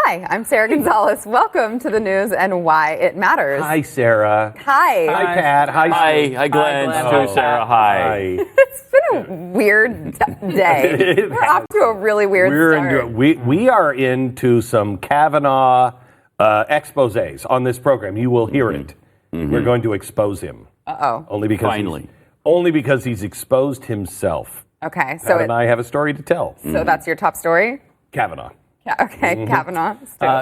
Hi, I'm Sarah Gonzalez. Welcome to the news and why it matters. Hi, Sarah. Hi. Hi, Pat. Hi, Hi, Glenn. Oh. Sarah. Hi. It's been a weird day. We're off to a really weird start. We are into some Kavanaugh exposés on this program. You will hear it. Mm-hmm. We're going to expose him. Uh-oh. Only because he's exposed himself. Okay. Pat and I have a story to tell. So that's your top story? Kavanaugh. Yeah, okay, Kavanaugh.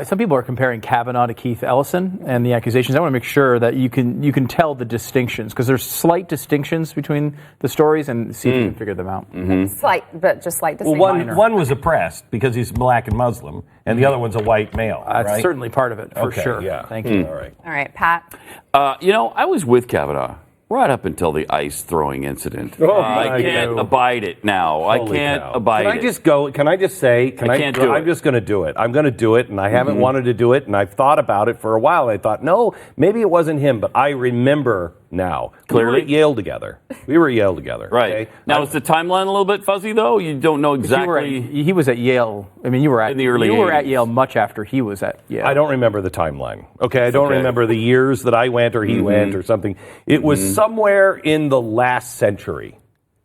Some people are comparing Kavanaugh to Keith Ellison and the accusations. I want to make sure that you can tell the distinctions, because there's slight distinctions between the stories, and see if you can figure them out. Mm-hmm. Slight distinctions. Well, one was oppressed because he's black and Muslim, and the other one's a white male. That's certainly part of it, for sure. Yeah. Thank you. All right, Pat. I was with Kavanaugh right up until the ice throwing incident. I can't abide it now. Holy I can't cow. abide it. Can I just go? Can I just say? I'm just going to do it. I'm going to do it, and I haven't wanted to do it, and I've thought about it for a while. I thought, no, maybe it wasn't him, but I remember now. Clearly? We were at Yale together. Right. Okay? Now, is the timeline a little bit fuzzy, though? You don't know exactly. He was at Yale. I mean, you were in the early You were 80s. at Yale much after he was at Yale. I don't remember the timeline. Okay, I don't remember the years that I went or he went or something. It was somewhere in the last century.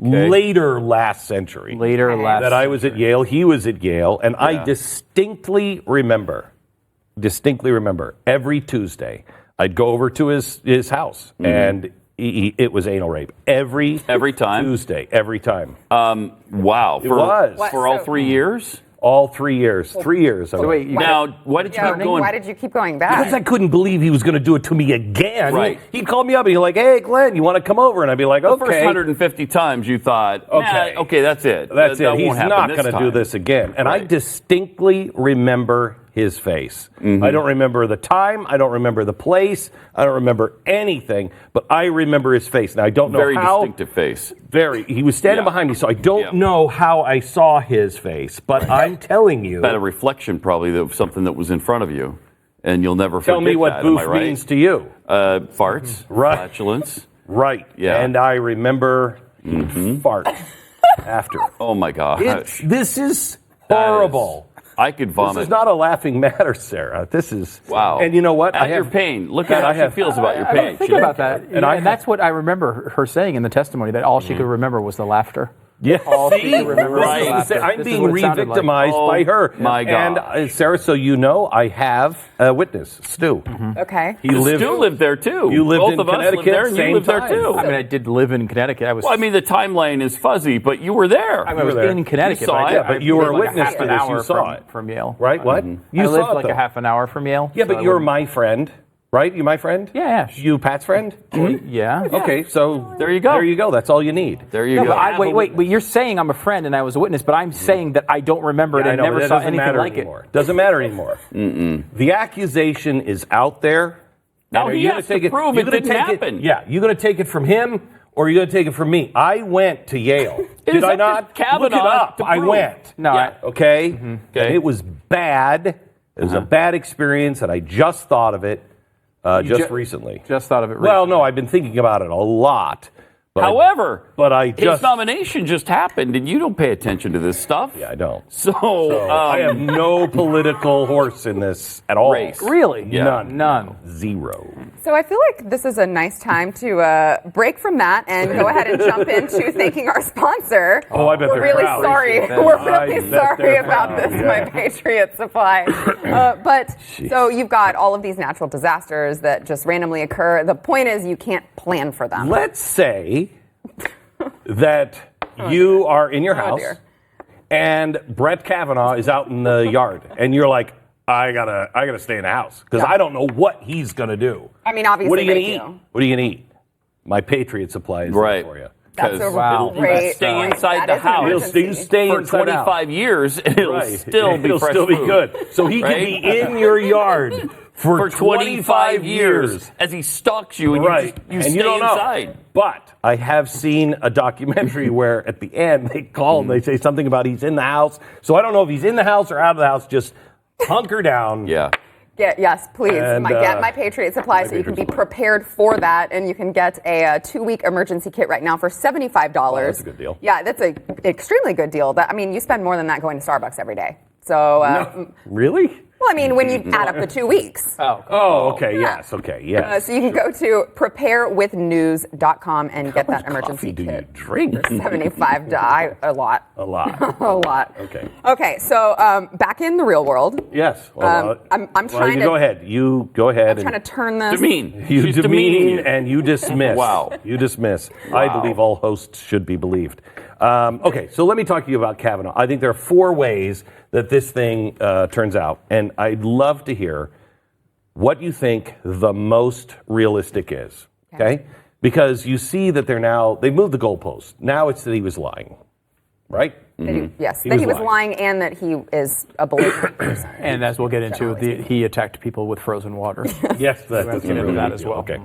Okay. Later last century. last That I was at Yale, he was at Yale, and I distinctly remember every Tuesday I'd go over to his house, and it was anal rape every time? Tuesday, every time. Wow. It was. For all 3 years? All 3 years. 3 years. So wait, Now, why did you keep going? Why did you keep going back? Because I couldn't believe he was going to do it to me again. Right. He'd call me up and he'd be like, "Hey, Glenn, you want to come over?" And I'd be like, The "Okay." first 150 times you thought, okay, that's it. That's That it. He's won't happen not this going to do time. this again. And I Right. distinctly remember his face. I don't remember the time. I don't remember the place. I don't remember anything. But I remember his face. Now, I don't know Very how. distinctive face. He was standing behind me, so I don't know how I saw his face. But I'm telling you. Had a reflection probably of something that was in front of you, and you'll never forget Tell me what that. Am I boof right? means to you. Farts, Right. flatulence. Right. Yeah. And I remember fart after. Oh my God. This is horrible. I could vomit. This is not a laughing matter, Sarah. This is Wow. And you know what? At your pain. Look at how she feels about your pain. Think about that. And that's what I remember her saying in the testimony, that all she could remember was the laughter. Yeah. All she See? could remember was the This is laughter. I'm This is being what it sounded like. re-victimized by her. My God. And Sarah, so you know, I have a witness, Stu. Okay. Stu lived there too. You lived Both in of us Connecticut, lived there, and same you lived there time. too. I mean, I did live in Connecticut. Well, I mean, the timeline is fuzzy, but you were there. I was there. in Connecticut. You saw but it, I but you were a lived witness half to an this. hour You saw it. from Yale. Right? What? You I lived saw it, like though. a half an hour from Yale. Yeah, but so you're my friend, right? You my friend? Yeah. You Pat's friend? Yeah. Okay, so There you go. There you go. That's all you need. There you No, go. but wait. But you're saying I'm a friend and I was a witness, but I'm saying that I don't remember it I and know, but never that saw doesn't anything matter like anymore. Doesn't matter anymore. The accusation is out there. Now And he are you has gonna to prove you're it gonna didn't take happen. Yeah, you going to take it from him or are you going to take it from me? I went to Yale. It Did is I up to not? Kavanaugh Look it up. to I prove. went. No, Yeah. Okay? Okay. And it was bad. It was a bad experience, and I just thought of it just recently. Just thought of it. Well, no, I've been thinking about it a lot. But However, I his just nomination just happened, and you don't pay attention to this stuff. Yeah, I don't. So, I have no political horse in this at all. Race. Really? Yeah. None. Zero. So I feel like this is a nice time to break from that and go ahead and jump into thanking our sponsor. Oh, I bet We're they're really proud. sorry. Appreciate We're that. really I bet sorry they're about proud, this, yeah. My Patriot Supply. But so you've got all of these natural disasters that just randomly occur. The point is you can't plan for them. Let's say that you are in your house dear. and Brett Kavanaugh is out in the yard and you're like, I gotta stay in the house because I don't know what he's gonna do. I mean, obviously What are you gonna they eat? do. What are you gonna eat? My Patriot Supply is right. there for you. That's a 'Cause Wow. great stay point. inside That the is an house. emergency. He'll stay for inside out. 25 years, and it'll Right. still be It'll fresh still be food. good. So he can Right? be in your yard for 25 years as he stalks you, and Right. you and stay you don't know. inside. But I have seen a documentary where at the end they call and they say something about he's in the house. So I don't know if he's in the house or out of the house. Just hunker down. Yeah. Yes, please. And, Get My Patriot Supply so you can be prepared for that. And you can get a 2-week emergency kit right now for $75. Oh, that's a good deal. Yeah, that's an extremely good deal. You spend more than that going to Starbucks every day. So really? Well, I mean, when you add up the 2 weeks. Okay. Yeah. Yes. Okay. Yes. So you can go to preparewithnews.com and get that emergency do kit. you drink? For $75. A lot. A lot. A lot. Okay. Okay. So back in the real world. Yes. Well, I'm trying to go ahead. You go ahead. I'm trying to turn this. Demean. You demean and you dismiss. Wow. You dismiss. Wow. I believe all hosts should be believed. Okay, so let me talk to you about Kavanaugh. I think there are 4 ways that this thing turns out, and I'd love to hear what you think the most realistic is, okay? Because you see that they've moved the goalpost. Now it's that he was lying, right? Yes, that he was lying and that he is a belligerent person. And as we'll get into, he attacked people with frozen water. Yes, that's get into that as well. Okay.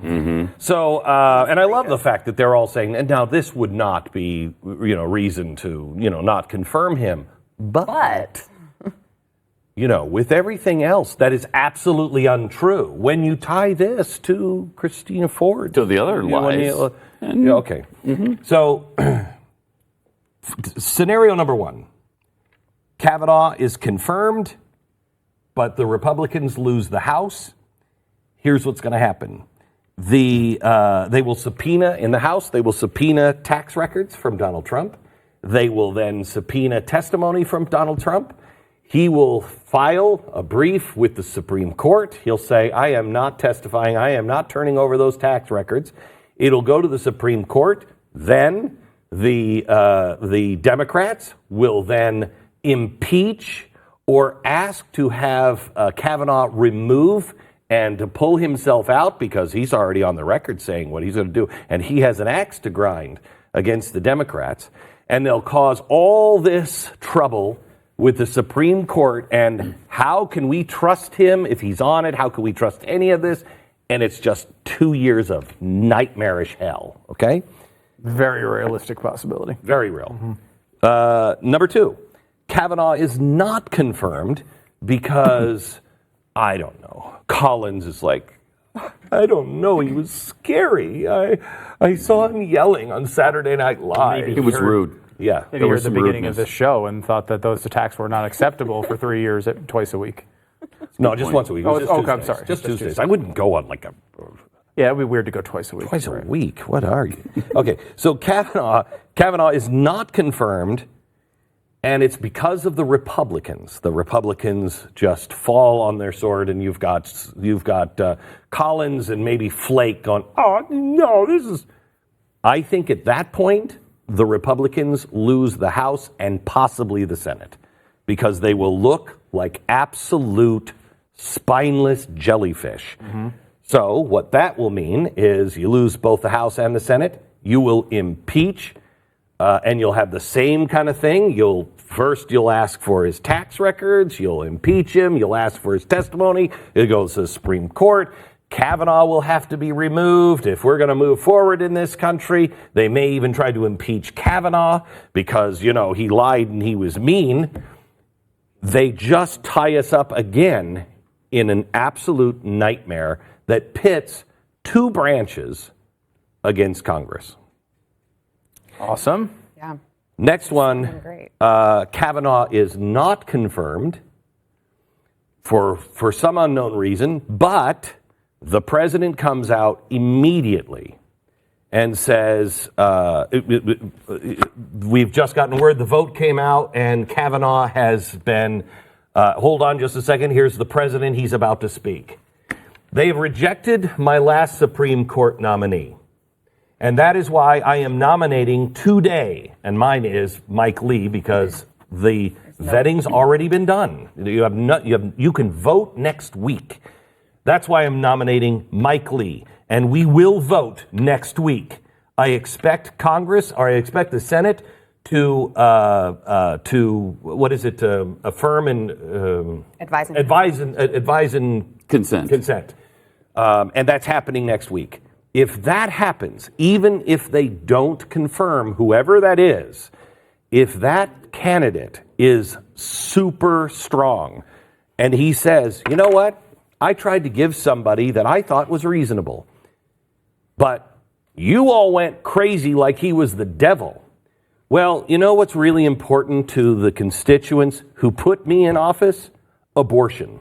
So, and I love the fact that they're all saying, and now this would not be, reason to, not confirm him, but with everything else, that is absolutely untrue. When you tie this to Christina Ford, to the other lies, okay. So. Scenario number 1, Kavanaugh is confirmed, but the Republicans lose the House. Here's what's going to happen. They will subpoena, in the House, they will subpoena tax records from Donald Trump. They will then subpoena testimony from Donald Trump. He will file a brief with the Supreme Court. He'll say, I am not testifying. I am not turning over those tax records. It'll go to the Supreme Court. Then the Democrats will then impeach or ask to have Kavanaugh remove and to pull himself out because he's already on the record saying what he's going to do. And he has an axe to grind against the Democrats. And they'll cause all this trouble with the Supreme Court. And how can we trust him if he's on it? How can we trust any of this? And it's just 2 years of nightmarish hell, okay? Very realistic possibility. Very real. Number 2, Kavanaugh is not confirmed because, I don't know, Collins is like, I don't know, he was scary. I saw him yelling on Saturday Night Live. He was rude. Yeah. Maybe he heard the beginning of this show and thought that those attacks were not acceptable for 3 years, twice a week. No, just once a week. I'm sorry. Just Tuesdays. I wouldn't go on like a... Yeah, it'd be weird to go twice a week. Twice a week? What are you? Okay, so Kavanaugh is not confirmed, and it's because of the Republicans. The Republicans just fall on their sword, and you've got Collins and maybe Flake going, oh, no, this is... I think at that point, the Republicans lose the House and possibly the Senate, because they will look like absolute spineless jellyfish. So what that will mean is you lose both the House and the Senate. You will impeach, and you'll have the same kind of thing. You'll ask for his tax records. You'll impeach him. You'll ask for his testimony. It goes to the Supreme Court. Kavanaugh will have to be removed. If we're going to move forward in this country, they may even try to impeach Kavanaugh because, he lied and he was mean. They just tie us up again in an absolute nightmare that pits 2 branches against Congress. Awesome. Yeah. Next one, great. Kavanaugh is not confirmed for some unknown reason, but the president comes out immediately and says, we've just gotten word the vote came out and Kavanaugh has been, hold on just a second, here's the president, he's about to speak. They have rejected my last Supreme Court nominee. And that is why I am nominating today. And mine is Mike Lee because the vetting's already been done. You can vote next week. That's why I'm nominating Mike Lee. And we will vote next week. I expect Congress, or I expect the Senate to affirm and advise and consent. And that's happening next week. If that happens, even if they don't confirm whoever that is, if that candidate is super strong and he says, you know what, I tried to give somebody that I thought was reasonable, but you all went crazy like he was the devil. Well, you know what's really important to the constituents who put me in office? Abortion.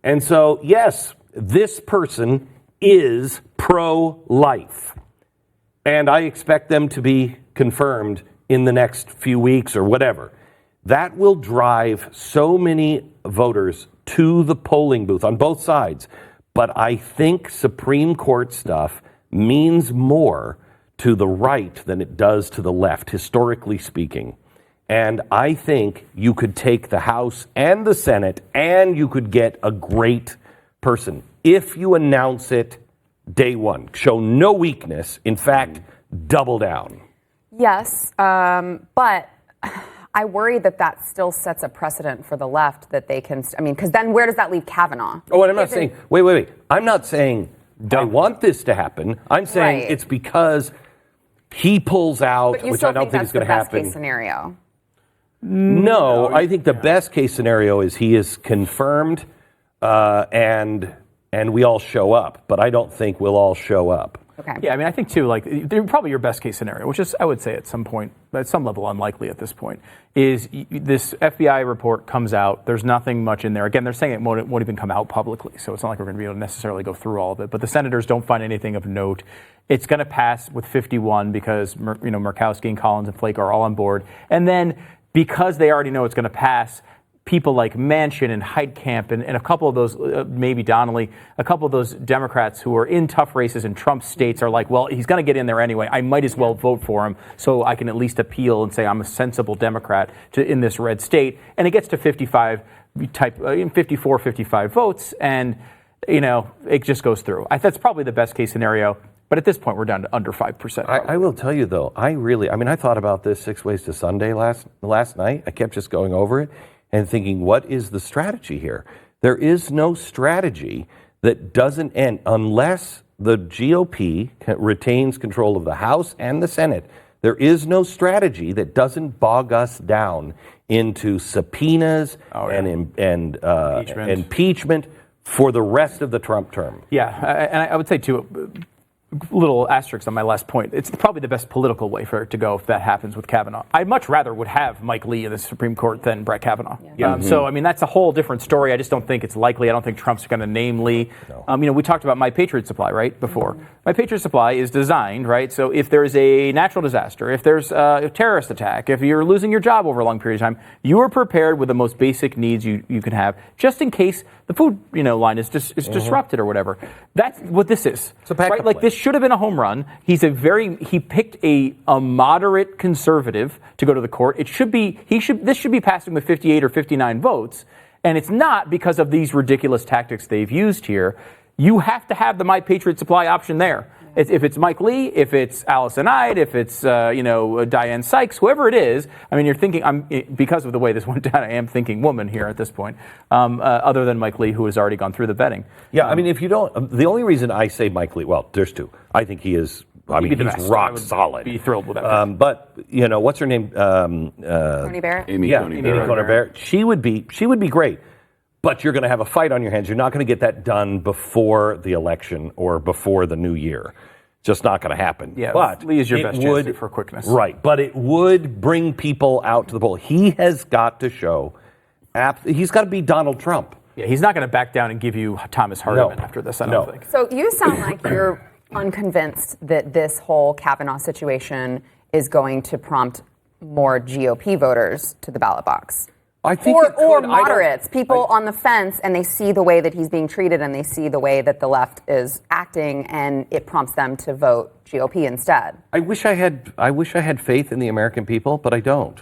And so, yes, this person is pro-life. And I expect them to be confirmed in the next few weeks or whatever. That will drive so many voters to the polling booth on both sides. But I think Supreme Court stuff means more to the right than it does to the left, historically speaking. And I think you could take the House and the Senate and you could get a great person if you announce it day one. Show no weakness. In fact, double down. Yes, but I worry that still sets a precedent for the left that they can, because then where does that leave Kavanaugh? Oh, and I'm not saying, wait. I'm not saying I want this to happen. I'm saying it's because he pulls out, which I don't think is going to happen. Best case scenario. No, I think the best case scenario is he is confirmed and we all show up. But I don't think we'll all show up. Okay. Yeah, I think too, they're probably your best case scenario, which is, I would say, at some level, unlikely at this point, is this FBI report comes out. There's nothing much in there. Again, they're saying it won't even come out publicly, so it's not like we're going to be able to necessarily go through all of it. But the senators don't find anything of note. It's going to pass with 51 because Murkowski and Collins and Flake are all on board, and then because they already know it's going to pass, people like Manchin and Heitkamp and a couple of those, maybe Donnelly, a couple of those Democrats who are in tough races in Trump states are like, well, he's going to get in there anyway. I might as well vote for him so I can at least appeal and say I'm a sensible Democrat in this red state. And it gets to 54, 55 votes, and it just goes through. That's probably the best case scenario. But at this point, we're down to under 5%. I will tell you, though, I thought about this 6 ways to Sunday last night. I kept just going over it and thinking, what is the strategy here? There is no strategy that doesn't end unless the GOP retains control of the House and the Senate. There is no strategy that doesn't bog us down into subpoenas and impeachment for the rest of the Trump term. Yeah, and I would say, too, little asterisk on my last point. It's probably the best political way for it to go if that happens with Kavanaugh. I much rather would have Mike Lee in the Supreme Court than Brett Kavanaugh. Yeah. So, that's a whole different story. I just don't think it's likely. I don't think Trump's going to name Lee. No. We talked about My Patriot Supply, right, before. My Patriot Supply is designed, right, so if there's a natural disaster, if there's a terrorist attack, if you're losing your job over a long period of time, you are prepared with the most basic needs you can have, just in case the food line is disrupted or whatever. That's what this is. It's a backup plan. This should have been a home run. He picked a moderate conservative to go to the court. This should be passing with 58 or 59 votes, and it's not because of these ridiculous tactics they've used here. You have to have the My Patriot Supply option there. If it's Mike Lee, if it's Allison Ide, if it's Diane Sykes, whoever it is, you're thinking. Because of the way this went down, I am thinking woman here at this point. Other than Mike Lee, who has already gone through the vetting. Yeah, if you don't, the only reason I say Mike Lee, well, there's two. I think he is. He's rock solid. Be thrilled with that. But what's her name? Coney Barrett. Amy Coney Barrett. She would be great. But you're going to have a fight on your hands. You're not going to get that done before the election or before the new year. Just not going to happen. Yeah, but Lee is your best chance for quickness. Right, but it would bring people out to the poll. He has got to show, he's got to be Donald Trump. Yeah, he's not going to back down and give you Thomas Hardiman after this, I don't think. So you sound like you're unconvinced that this whole Kavanaugh situation is going to prompt more GOP voters to the ballot box. I think or moderates, people on the fence, and they see the way that he's being treated, and they see the way that the left is acting, and it prompts them to vote GOP instead. I wish I had faith in the American people, but I don't.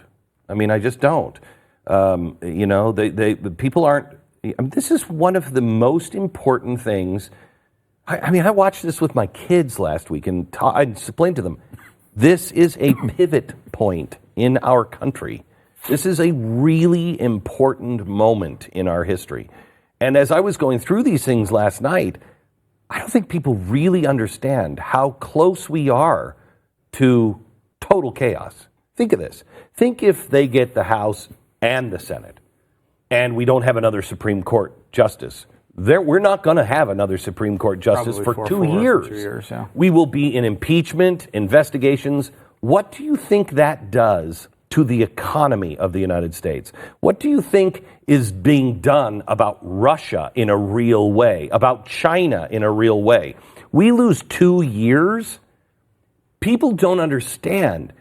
I just don't. The people aren't. This is one of the most important things. I watched this with my kids last week, and I explained to them, this is a pivot point in our country. This is a really important moment in our history. And as I was going through these things last night, I don't think people really understand how close we are to total chaos. Think of this. Think if they get the House and the Senate, and we don't have another Supreme Court justice. We're not going to have another Supreme Court justice for 2 years. For 2 years, yeah. We will be in impeachment, investigations, What do you think that does to the economy of the United States? What do you think is being done about Russia in a real way, about China in a real way? We lose 2 years. People don't understand.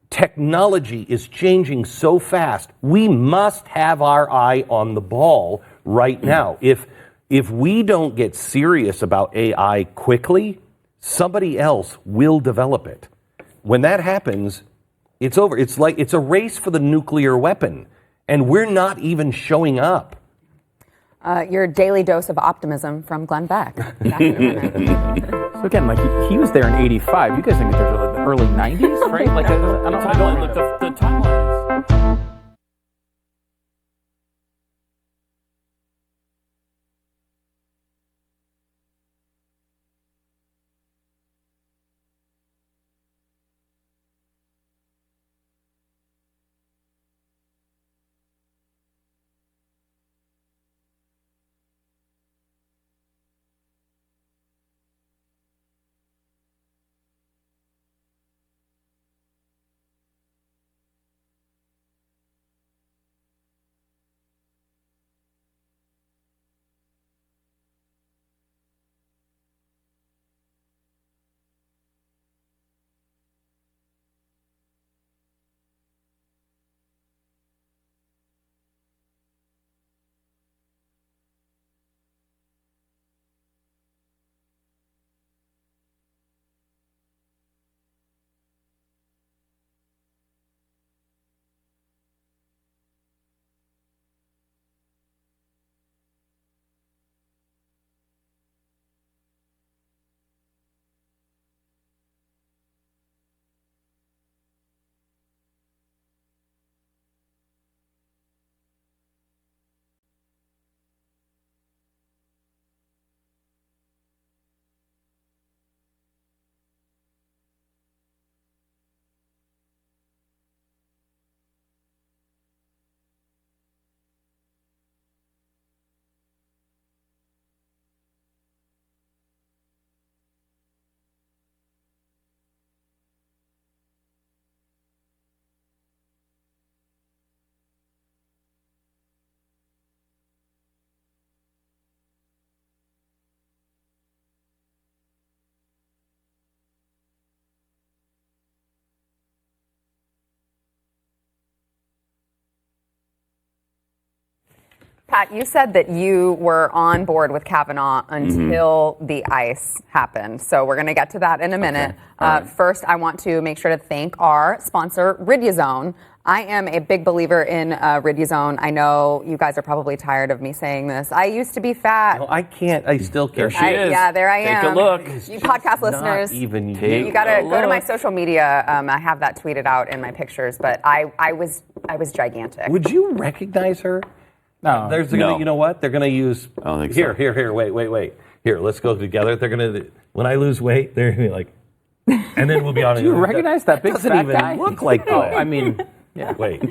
Technology is changing so fast. We must have our eye on the ball right now. If we don't get serious about AI quickly, somebody else will develop it. When that happens, it's over. It's like it's a race for the nuclear weapon, and we're not even showing up. Your daily dose of optimism from Glenn Beck. Back in a minute. So again, like he was there in '85. You guys think there's like the early '90s, right? Like I don't know. The timeline is. Pat, you said that you were on board with Kavanaugh until the ice happened. So we're going to get to that in a minute. Right. First, I want to make sure to thank our sponsor, Riduzone. I am a big believer in Riduzone. I know you guys are probably tired of me saying this. I used to be fat. No, I can't. I still can't. There she is. Yeah, there I am. Take a look. You podcast listeners, Even you got to go to my social media. I have that tweeted out in my pictures, but I was gigantic. Would you recognize her? No. No. You know what? They're going to use. I don't think so. Here. Wait. Here, let's go together. They're going to. When I lose weight, they're going to be like. And then we'll be on. Do you recognize that big doesn't fat even guy? look like that. Oh, I mean, yeah. Wait.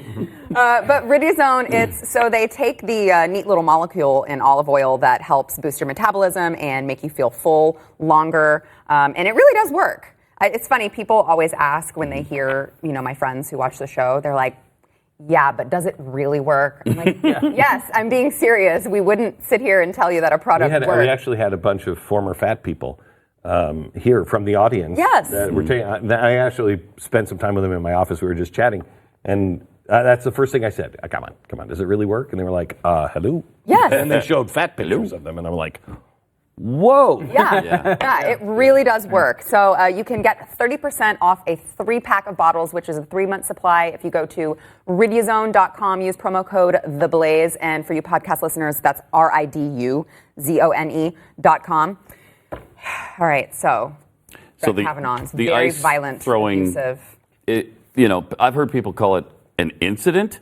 But Riduzone, so they take the neat little molecule in olive oil that helps boost your metabolism and make you feel full longer, and it really does work. It's funny, people always ask when they hear, my friends who watch the show, they're like, yeah, but does it really work? I'm like, yes, I'm being serious. We wouldn't sit here and tell you that a product works. We actually had a bunch of former fat people here from the audience. Yes. I actually spent some time with them in my office. We were just chatting. And that's the first thing I said. Come on. Does it really work? And they were like, hello? Yes. And they showed fat pictures of them. And I'm like, whoa. Yeah, it really does work. So you can get 30% off a 3-pack of bottles, which is a 3-month supply. If you go to riduzone.com, use promo code TheBlaze. And for you podcast listeners, that's RIDUZONE.com. All right, so Brett Kavanaugh is the very ice violent, throwing, abusive. I've heard people call it an incident.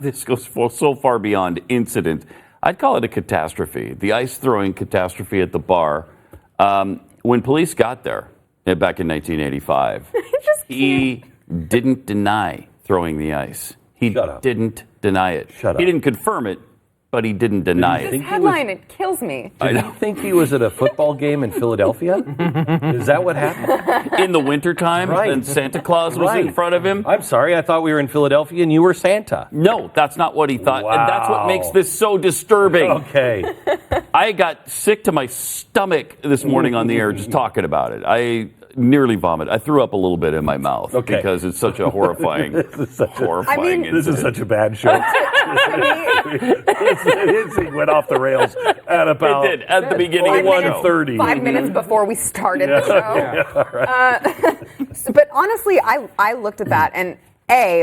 This goes so far beyond incident. I'd call it a catastrophe. The ice throwing catastrophe at the bar. When police got there back in 1985, he didn't deny throwing the ice. He didn't deny it. Shut up. He didn't confirm it, but he didn't deny This it. headline, it kills me. Did you think he was at a football game in Philadelphia? Is that what happened? In the wintertime, Right. and Santa Claus was in front of him. I'm sorry, I thought we were in Philadelphia and you were Santa. No, that's not what he thought. And that's what Wow. makes this so disturbing. Okay. I got sick to my stomach this morning on the air just talking about it. I nearly vomited. I threw up a little bit in my mouth because it's such a horrifying, horrifying This is incident. such a bad show. It went off the rails at about It did, at the beginning of the show. 1:30. 5 minutes before we started the show. But honestly, I looked at that and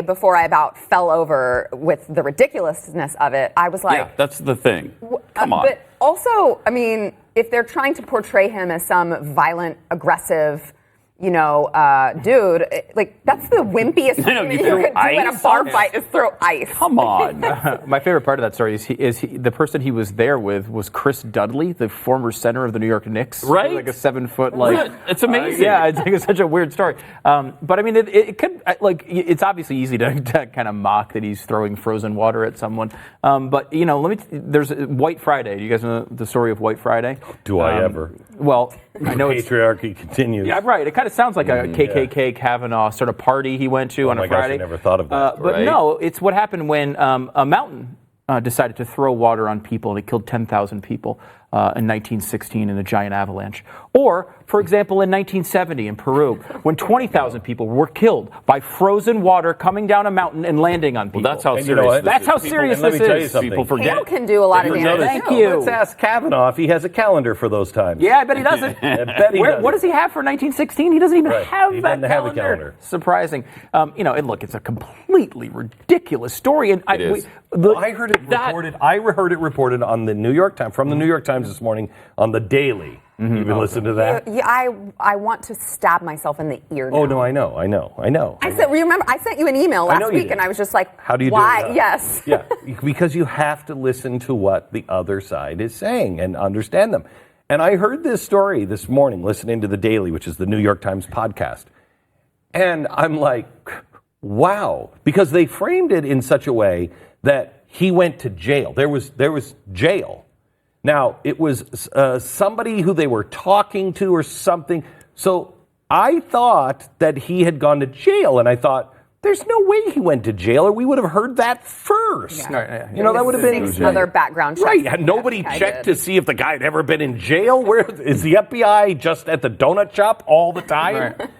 before I about fell over with the ridiculousness of it, I was like, Yeah, that's the thing. Come on. But also, I mean, if they're trying to portray him as some violent, aggressive, dude, like that's the wimpiest thing that you throw could do in a ice bar on it? fight is throw ice. Come on. My favorite part of that story is the person he was there with was Chris Dudley, the former center of the New York Knicks. Right. Like a 7 foot, It's amazing. yeah, I think it's such a weird story. But I mean, it could, it's obviously easy to kind of mock that he's throwing frozen water at someone. But, there's White Friday. Do you guys know the story of White Friday? Do I ever? Well, I know it's. Patriarchy continues. Yeah, right. It kind of sounds like a KKK Kavanaugh sort of party he went to on a my gosh, Friday. I never thought of that. But Right. no, it's what happened when a mountain decided to throw water on people and it killed 10,000 people in 1916 in a giant avalanche. Or, for example, in 1970 in Peru, when 20,000 people were killed by frozen water coming down a mountain and landing on people. Well, that's how And you know serious what? this That's is. how People- serious and let me this tell you is. something. People forget. Hail can do a lot of Didn't damage. notice. Thank you. Let's ask Kavanaugh if he has a calendar for those times. Yeah, I bet he doesn't. I bet he doesn't. What does he have for 1916? He doesn't even Right. have He that doesn't have a calendar. Surprising. And look, it's a completely ridiculous story. And It is. I heard it reported. I heard it reported on the New York Times from the New York Times this morning on the Daily. You been listening to that? Yeah, I want to stab myself in the ear now. Oh no, I know. I sent you an email I know last you week, did. and I was just like, How do you why? do that? Yes. Yeah, because you have to listen to what the other side is saying and understand them. And I heard this story this morning listening to the Daily, which is the New York Times podcast. And I'm like, wow, because they framed it in such a way that he went to jail. There was jail. Now, it was somebody who they were talking to or something. So I thought that he had gone to jail, and I thought, there's no way he went to jail, or we would have heard that first. Yeah. That would have been... Six other background checks. Right, had nobody I checked did. to see if the guy had ever been in jail? Where is the FBI just at the donut shop all the time? Right.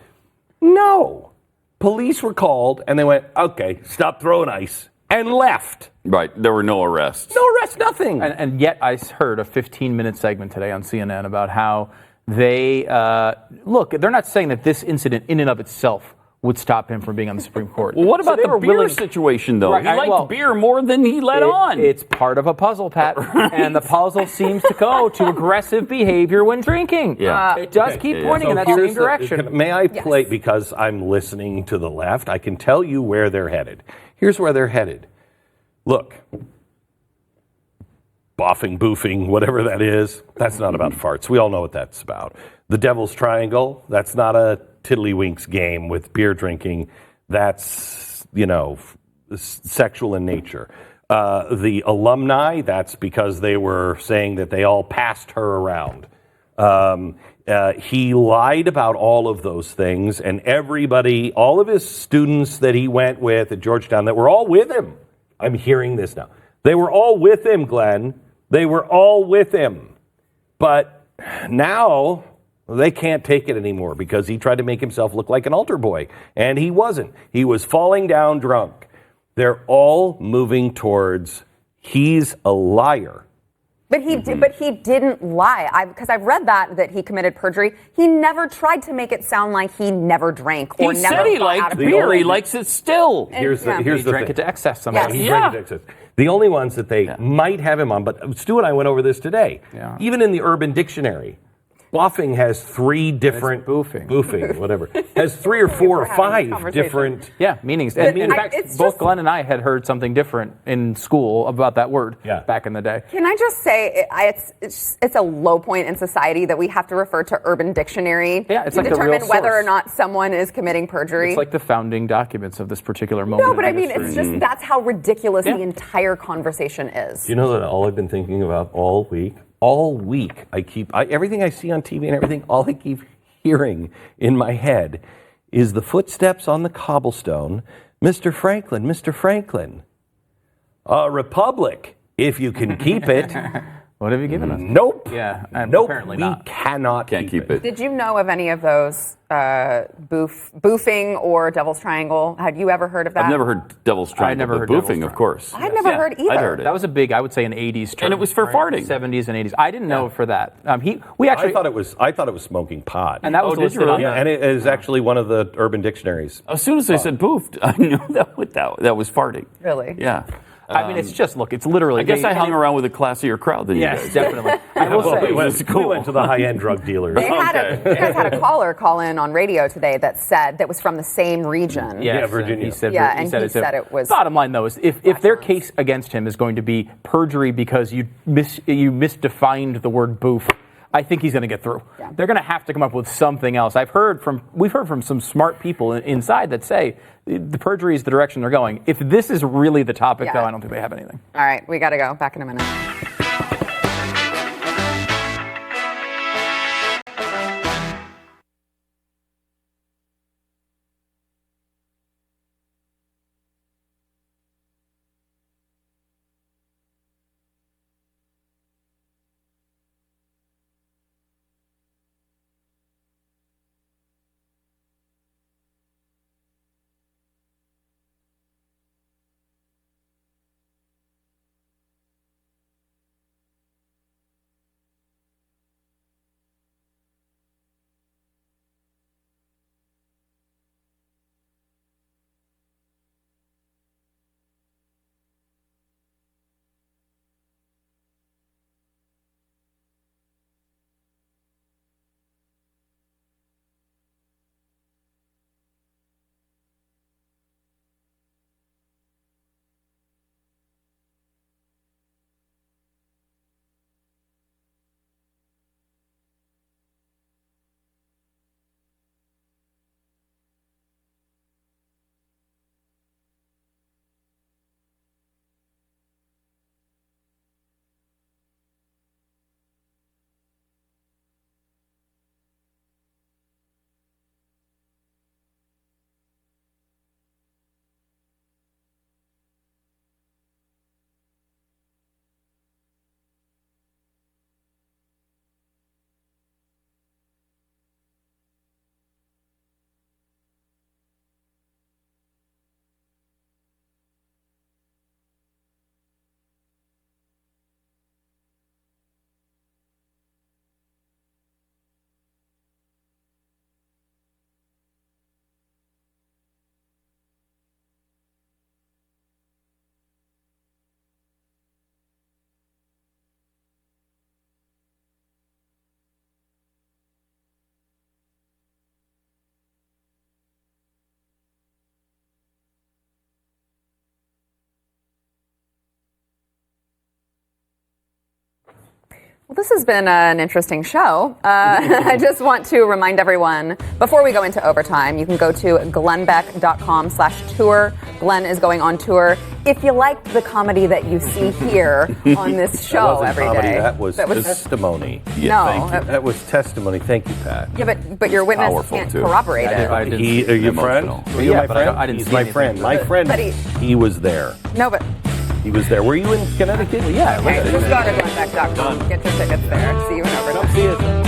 No. Police were called, and they went, okay, stop throwing ice, and left. Right. There were no arrests. No arrest, nothing. And yet I heard a 15-minute segment today on CNN about how they, they're not saying that this incident in and of itself would stop him from being on the Supreme Court. Well, what So about they the were beer willing- situation, though? Right, He liked beer more than he let on. It's part of a puzzle, Pat. And the puzzle seems to go to aggressive behavior when drinking. Yeah. It does keep Yeah. pointing in that here's same direction. May I play, because I'm listening to the left, I can tell you where they're headed. Here's where they're headed. Look, boffing, boofing, whatever that is, that's not about farts. We all know what that's about. The Devil's Triangle, that's not a tiddlywinks game with beer drinking. That's, sexual in nature. The alumni, that's because they were saying that they all passed her around. He lied about all of those things, and everybody, all of his students that he went with at Georgetown that were all with him. I'm hearing this now. They were all with him, Glenn. They were all with him. But now they can't take it anymore because he tried to make himself look like an altar boy, and he wasn't. He was falling down drunk. They're all moving towards he's a liar. But he didn't lie. Because I've read that he committed perjury. He never tried to make it sound like he never drank or He never said he thought out liked of beer. it. He likes it still. Here's yeah. the He drank thing. it to excess somehow. Yes. He Yeah. drank it to excess. The only ones that they might have him on, but Stu and I went over this today. Yeah. Even in the Urban Dictionary, Boffing has 3 different boofing, whatever. Has 3 or 4 or 5 different meanings. And in fact, it's both just- Glenn and I had heard something different in school about that word back in the day. Can I just say it's a low point in society that we have to refer to Urban Dictionary to like the real determine whether or source. not someone is committing perjury? It's like the founding documents of this particular moment. No, but in I mean, history. it's just that's how ridiculous the entire conversation is. Do you know that all I've been thinking about all week? All week, everything I see on TV and everything, all I keep hearing in my head is the footsteps on the cobblestone. Mr. Franklin, Mr. Franklin. A republic, if you can keep it. What have you given us? Nope. Yeah, nope. apparently we not. Can't keep it. Did you know of any of those boofing or Devil's Triangle? Had you ever heard of that? I've never heard Devil's Triangle. never but heard boofing, Devil's of course. I'd never heard either. I'd heard it. That was a big, I would say, an '80s term, And it was for farting. '70s and '80s. I didn't know for that. We I actually thought it was smoking pot. and that was did you listed really? on yeah, and it is actually one of the Urban Dictionaries. As soon as they said boofed, I knew that was farting. Really? Yeah. I mean, it's it's literally. I guess I hung around with a classier crowd than you Yes, guys. definitely. I will Well, say, we went to the high-end drug dealers. You guys had a caller call in on radio today that was from the same region. Yeah, Virginia. He said, Yeah, and he said it was- Bottom line, though, is if their case against him is going to be perjury because you misdefined the word boof, I think he's going to get through. Yeah. They're going to have to come up with something else. We've heard from some smart people inside that say the perjury is the direction they're going. If this is really the topic, though, I don't think they have anything. All right, we got to go. Back in a minute. Well, this has been an interesting show. I just want to remind everyone, before we go into overtime, you can go to glennbeck.com/tour. Glenn is going on tour. If you liked the comedy that you see here on this show every day. That was testimony. No. That was testimony. Thank you, Pat. Yeah, but your witness Powerful, can't too. corroborate it. I didn't Are you a friend? Emotional. Are you my but friend? I didn't He's see my anything. friend. My friend. But he was there. No, but He was there. Were you in Connecticut? Yeah. okay, just go to glennbeck.com. Get your tickets there. See you in overtime. See you.